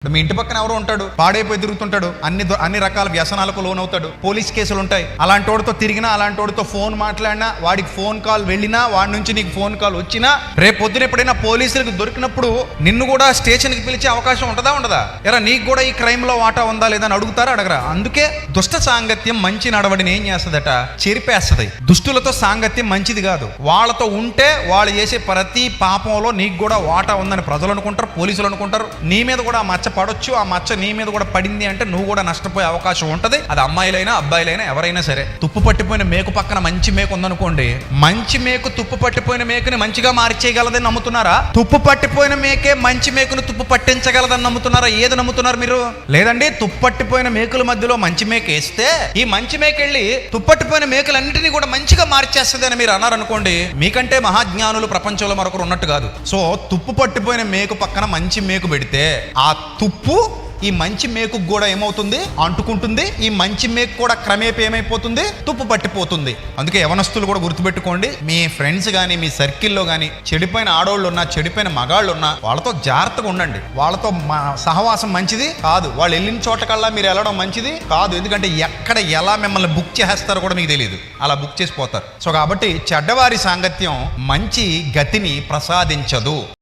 మీ ఇంటి పక్కన ఎవరో ఉంటాడు, పాడైపోయి తిరుగుతుంటాడు, అన్ని రకాల వ్యసనాలకు లోనవుతాడు, పోలీస్ కేసులు ఉంటాయి. అలాంటి వాడితో తిరిగినా, అలాంటి వాడితో ఫోన్ మాట్లాడినా, వాడికి ఫోన్ కాల్ వెళ్ళినా, వాడి నుంచి నీకు ఫోన్ కాల్ వచ్చినా, రేపు పొద్దున ఎప్పుడైనా పోలీసులకు దొరికినప్పుడు నిన్ను కూడా స్టేషన్కి పిలిచే అవకాశం ఉంటుందా ఉండదా? ఎరా నీకు కూడా ఈ క్రైమ్ లో వాటా ఉందా లేదా అని అడుగుతారా అడగరా? అందుకే దుష్ట సాంగత్యం మంచి నడవడిని ఏం చేస్తుందట, చెరిపేస్తుంది. దుష్టులతో సాంగత్యం మంచిది కాదు. వాళ్ళతో ఉంటే వాళ్ళు చేసే ప్రతి పాపంలో నీకు కూడా వాటా ఉందని ప్రజలు అనుకుంటారు, పోలీసులు అనుకుంటారు. నీ మీద కూడా మచ్చ పడొచ్చు, ఆ మచ్చ నీ మీద కూడా పడింది అంటే నువ్వు కూడా నష్టపోయే అవకాశం ఉంటది. అది అమ్మాయిలైనా అబ్బాయిలైనా ఎవరైనా సరే. తుప్పు పట్టిపోయిన మేకు పక్కన మంచి మేకు ఉందనుకోండి, మంచి మేకు తుప్పు పట్టిపోయిన మేకుని మంచిగా మార్చేయగలదని నమ్ముతున్నారా? తుప్పు పట్టిపోయిన మేకే మంచి మేకును తుప్పు పట్టించగలదని నమ్ముతున్నారా? ఏది నమ్ముతున్నారు మీరు? లేదండి, తుప్పు పట్టిపోయిన మేకుల మధ్యలో మంచి మేకు వేస్తే ఈ మంచి మేకెళ్ళి తుప్పట్టిపోయిన మేకులన్నింటినీ కూడా మంచిగా మార్చేస్తుంది అని మీరు అన్నారనుకోండి, మీకంటే మహాజ్ఞానులు ప్రపంచంలో మరొకరు ఉన్నట్టు కాదు. సో తుప్పు పట్టిపోయిన మేకు పక్కన మంచి మేకు పెడితే ఆ తుప్పు ఈ మంచి మేకు కూడా ఏమవుతుంది, అంటుకుంటుంది. ఈ మంచి మేకు కూడా క్రమేపీ ఏమైపోతుంది, తుప్పు పట్టిపోతుంది. అందుకే యవనస్తులు కూడా గుర్తుపెట్టుకోండి, మీ ఫ్రెండ్స్ కానీ మీ సర్కిల్లో కానీ చెడిపోయిన ఆడవాళ్ళు ఉన్నా, చెడిపోయిన మగాళ్ళు ఉన్నా, వాళ్ళతో జాగ్రత్తగా ఉండండి. వాళ్ళతో సహవాసం మంచిది కాదు. వాళ్ళు వెళ్ళిన చోటకల్లా మీరు వెళ్ళడం మంచిది కాదు. ఎందుకంటే ఎక్కడ ఎలా మిమ్మల్ని బుక్ చేస్తారో కూడా మీకు తెలియదు, అలా బుక్ చేసిపోతారు. సో కాబట్టి చెడ్డవారి సాంగత్యం మంచి గతిని ప్రసాదించదు.